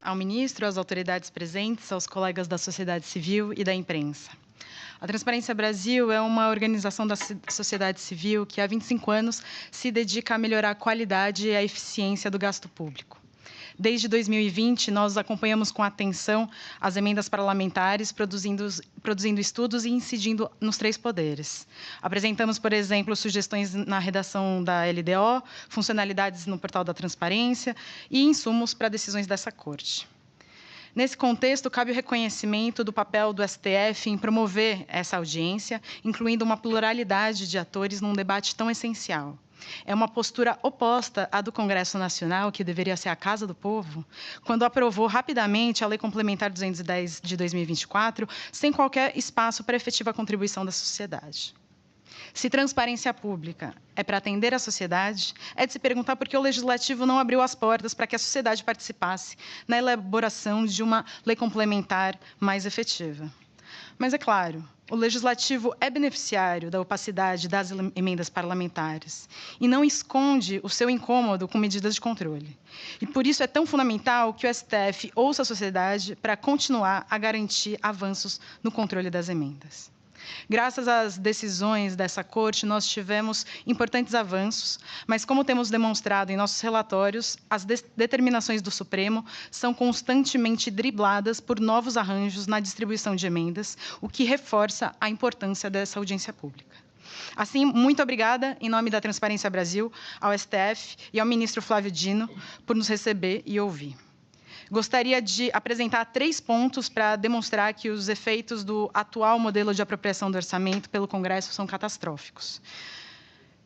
ao ministro, às autoridades presentes, aos colegas da sociedade civil e da imprensa. A Transparência Brasil é uma organização da sociedade civil que há 25 anos se dedica a melhorar a qualidade e a eficiência do gasto público. Desde 2020, nós acompanhamos com atenção as emendas parlamentares, produzindo estudos e incidindo nos 3 poderes. Apresentamos, por exemplo, sugestões na redação da LDO, funcionalidades no portal da Transparência e insumos para decisões dessa Corte. Nesse contexto, cabe o reconhecimento do papel do STF em promover essa audiência, incluindo uma pluralidade de atores num debate tão essencial. É uma postura oposta à do Congresso Nacional, que deveria ser a Casa do Povo, quando aprovou rapidamente a Lei Complementar 210 de 2024, sem qualquer espaço para efetiva contribuição da sociedade. Se transparência pública é para atender a sociedade, é de se perguntar por que o Legislativo não abriu as portas para que a sociedade participasse na elaboração de uma lei complementar mais efetiva. Mas, é claro, o Legislativo é beneficiário da opacidade das emendas parlamentares e não esconde o seu incômodo com medidas de controle. E, por isso, é tão fundamental que o STF ouça a sociedade para continuar a garantir avanços no controle das emendas. Graças às decisões dessa Corte, nós tivemos importantes avanços, mas, como temos demonstrado em nossos relatórios, as determinações do Supremo são constantemente dribladas por novos arranjos na distribuição de emendas, o que reforça a importância dessa audiência pública. Assim, muito obrigada, em nome da Transparência Brasil, ao STF e ao ministro Flávio Dino, por nos receber e ouvir. Gostaria de apresentar 3 pontos para demonstrar que os efeitos do atual modelo de apropriação do orçamento pelo Congresso são catastróficos.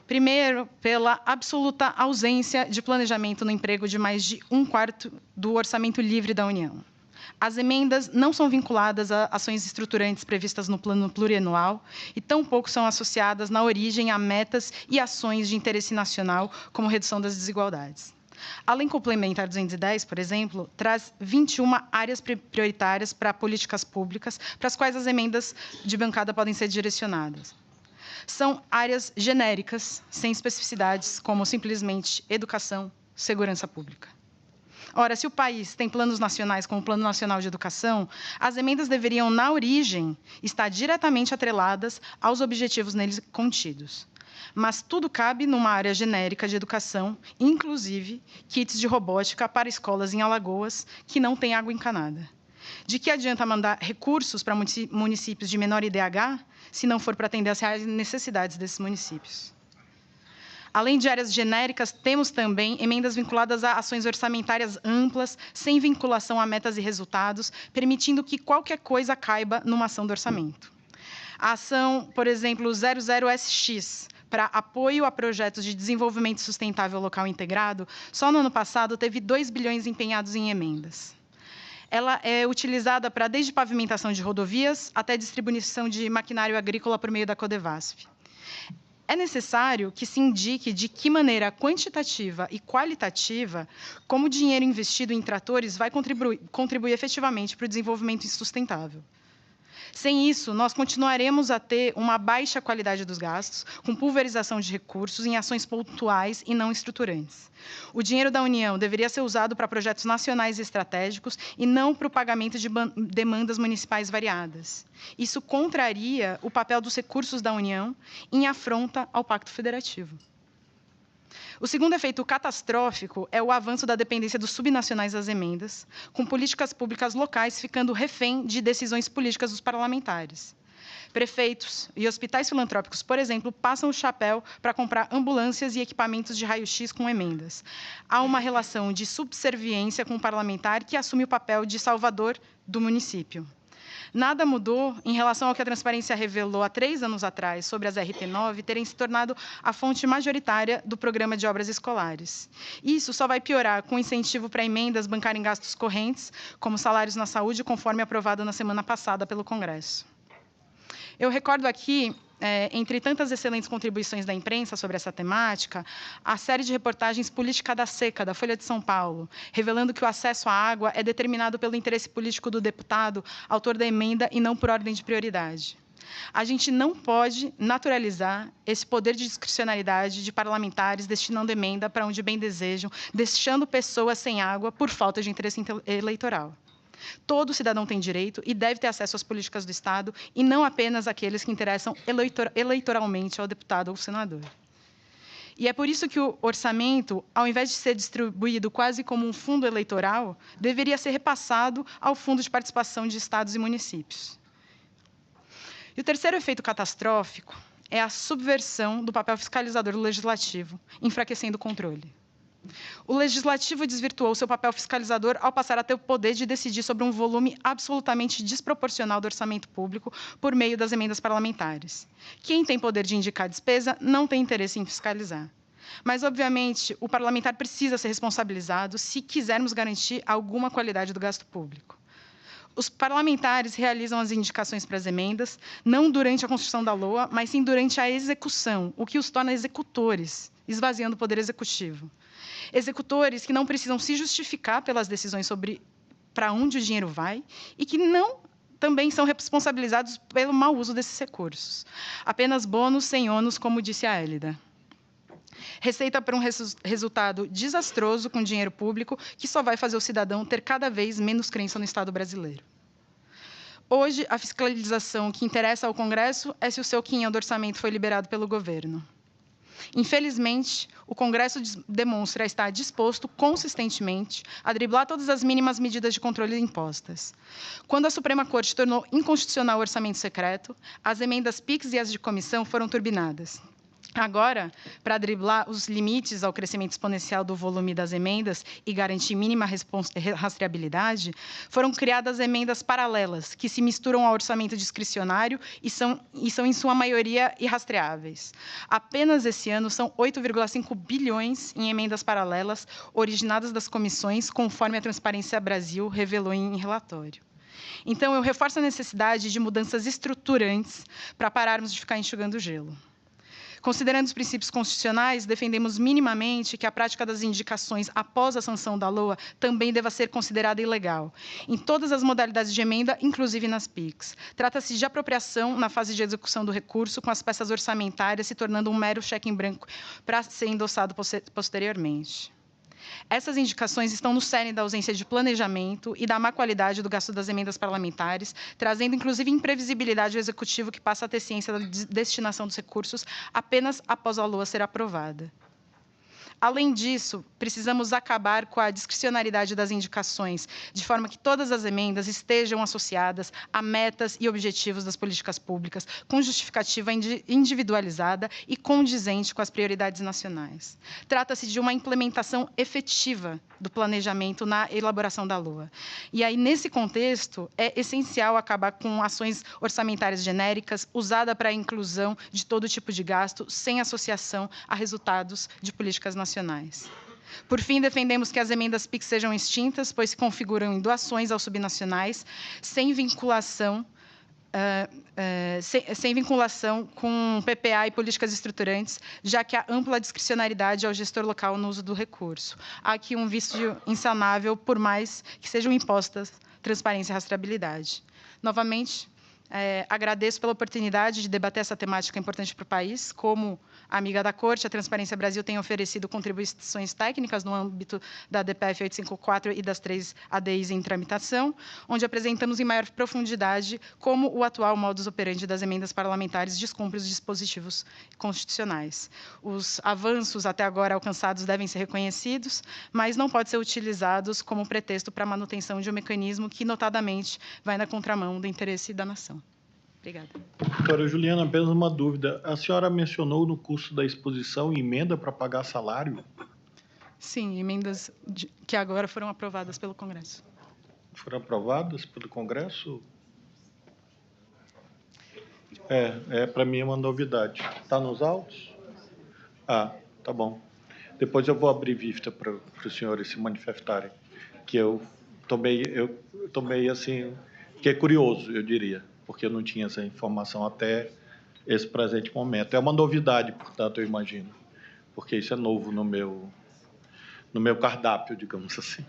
Primeiro, pela absoluta ausência de planejamento no emprego de mais de 1/4 do orçamento livre da União. As emendas não são vinculadas a ações estruturantes previstas no plano plurianual e tampouco são associadas na origem a metas e ações de interesse nacional, como redução das desigualdades. A Lei Complementar 210, por exemplo, traz 21 áreas prioritárias para políticas públicas, para as quais as emendas de bancada podem ser direcionadas. São áreas genéricas, sem especificidades, como simplesmente educação, segurança pública. Ora, se o país tem planos nacionais, como o Plano Nacional de Educação, as emendas deveriam, na origem, estar diretamente atreladas aos objetivos neles contidos. Mas tudo cabe numa área genérica de educação, inclusive kits de robótica para escolas em Alagoas que não têm água encanada. De que adianta mandar recursos para municípios de menor IDH, se não for para atender às reais necessidades desses municípios? Além de áreas genéricas, temos também emendas vinculadas a ações orçamentárias amplas, sem vinculação a metas e resultados, permitindo que qualquer coisa caiba numa ação do orçamento. A ação, por exemplo, 00SX, para apoio a projetos de desenvolvimento sustentável local integrado, só no ano passado teve 2 bilhões empenhados em emendas. Ela é utilizada para desde pavimentação de rodovias até distribuição de maquinário agrícola por meio da Codevasf. É necessário que se indique de que maneira quantitativa e qualitativa como o dinheiro investido em tratores vai contribuir efetivamente para o desenvolvimento sustentável. Sem isso, nós continuaremos a ter uma baixa qualidade dos gastos, com pulverização de recursos em ações pontuais e não estruturantes. O dinheiro da União deveria ser usado para projetos nacionais e estratégicos e não para o pagamento de demandas municipais variadas. Isso contraria o papel dos recursos da União em afronta ao Pacto Federativo. O segundo efeito catastrófico é o avanço da dependência dos subnacionais das emendas, com políticas públicas locais ficando refém de decisões políticas dos parlamentares. Prefeitos e hospitais filantrópicos, por exemplo, passam o chapéu para comprar ambulâncias e equipamentos de raio-x com emendas. Há uma relação de subserviência com o parlamentar que assume o papel de salvador do município. Nada mudou em relação ao que a Transparência revelou há 3 anos atrás sobre as RP9 terem se tornado a fonte majoritária do programa de obras escolares. Isso só vai piorar com o incentivo para emendas bancarem gastos correntes, como salários na saúde, conforme aprovado na semana passada pelo Congresso. Eu recordo aqui, entre tantas excelentes contribuições da imprensa sobre essa temática, a série de reportagens Política da Seca, da Folha de São Paulo, revelando que o acesso à água é determinado pelo interesse político do deputado, autor da emenda, e não por ordem de prioridade. A gente não pode naturalizar esse poder de discricionariedade de parlamentares destinando emenda para onde bem desejam, deixando pessoas sem água por falta de interesse eleitoral. Todo cidadão tem direito e deve ter acesso às políticas do Estado, e não apenas aqueles que interessam eleitoralmente ao deputado ou senador. E é por isso que o orçamento, ao invés de ser distribuído quase como um fundo eleitoral, deveria ser repassado ao Fundo de Participação de Estados e Municípios. E o terceiro efeito catastrófico é a subversão do papel fiscalizador do Legislativo, enfraquecendo o controle. O Legislativo desvirtuou seu papel fiscalizador ao passar a ter o poder de decidir sobre um volume absolutamente desproporcional do orçamento público por meio das emendas parlamentares. Quem tem poder de indicar despesa não tem interesse em fiscalizar. Mas, obviamente, o parlamentar precisa ser responsabilizado se quisermos garantir alguma qualidade do gasto público. Os parlamentares realizam as indicações para as emendas, não durante a construção da LOA, mas sim durante a execução, o que os torna executores, esvaziando o poder executivo. Executores que não precisam se justificar pelas decisões sobre para onde o dinheiro vai e que não também são responsabilizados pelo mau uso desses recursos. Apenas bônus sem ônus, como disse a Hélida. Receita para um resultado desastroso com dinheiro público que só vai fazer o cidadão ter cada vez menos crença no Estado brasileiro. Hoje, a fiscalização que interessa ao Congresso é se o seu quinhão do orçamento foi liberado pelo governo. Infelizmente, o Congresso demonstra estar disposto, consistentemente, a driblar todas as mínimas medidas de controle impostas. Quando a Suprema Corte tornou inconstitucional o orçamento secreto, as emendas PIX e as de comissão foram turbinadas. Agora, para driblar os limites ao crescimento exponencial do volume das emendas e garantir mínima rastreabilidade, foram criadas emendas paralelas, que se misturam ao orçamento discricionário e são em sua maioria, irrastreáveis. Apenas esse ano, são 8,5 bilhões em emendas paralelas, originadas das comissões, conforme a Transparência Brasil revelou em relatório. Então, eu reforço a necessidade de mudanças estruturantes para pararmos de ficar enxugando gelo. Considerando os princípios constitucionais, defendemos minimamente que a prática das indicações após a sanção da LOA também deva ser considerada ilegal, em todas as modalidades de emenda, inclusive nas PICs. Trata-se de apropriação na fase de execução do recurso, com as peças orçamentárias se tornando um mero cheque em branco para ser endossado posteriormente. Essas indicações estão no cerne da ausência de planejamento e da má qualidade do gasto das emendas parlamentares, trazendo, inclusive, imprevisibilidade ao Executivo, que passa a ter ciência da destinação dos recursos apenas após a LOA ser aprovada. Além disso, precisamos acabar com a discricionariedade das indicações, de forma que todas as emendas estejam associadas a metas e objetivos das políticas públicas, com justificativa individualizada e condizente com as prioridades nacionais. Trata-se de uma implementação efetiva do planejamento na elaboração da LOA. E aí, nesse contexto, é essencial acabar com ações orçamentárias genéricas, usada para a inclusão de todo tipo de gasto, sem associação a resultados de políticas nacionais. Por fim, defendemos que as emendas PIX sejam extintas, pois se configuram em doações aos subnacionais, sem vinculação com PPA e políticas estruturantes, já que há ampla discricionariedade ao gestor local no uso do recurso. Há aqui um vício insanável, por mais que sejam impostas transparência e rastreabilidade. Novamente, agradeço pela oportunidade de debater essa temática importante para o país. Como amiga da Corte, a Transparência Brasil tem oferecido contribuições técnicas no âmbito da DPF 854 e das 3 ADIs em tramitação, onde apresentamos em maior profundidade como o atual modus operandi das emendas parlamentares descumpre os dispositivos constitucionais. Os avanços até agora alcançados devem ser reconhecidos, mas não podem ser utilizados como pretexto para a manutenção de um mecanismo que, notadamente, vai na contramão do interesse da nação. Obrigada. Doutora Juliana, apenas uma dúvida. A senhora mencionou no curso da exposição emenda para pagar salário? Sim, emendas que agora foram aprovadas pelo Congresso. Foram aprovadas pelo Congresso? Para mim é uma novidade. Está nos autos? Ah, tá bom. Depois eu vou abrir vista para os senhores se manifestarem, que eu tomei assim, que é curioso, eu diria, porque eu não tinha essa informação até esse presente momento. É uma novidade, portanto, eu imagino, porque isso é novo no meu cardápio, digamos assim.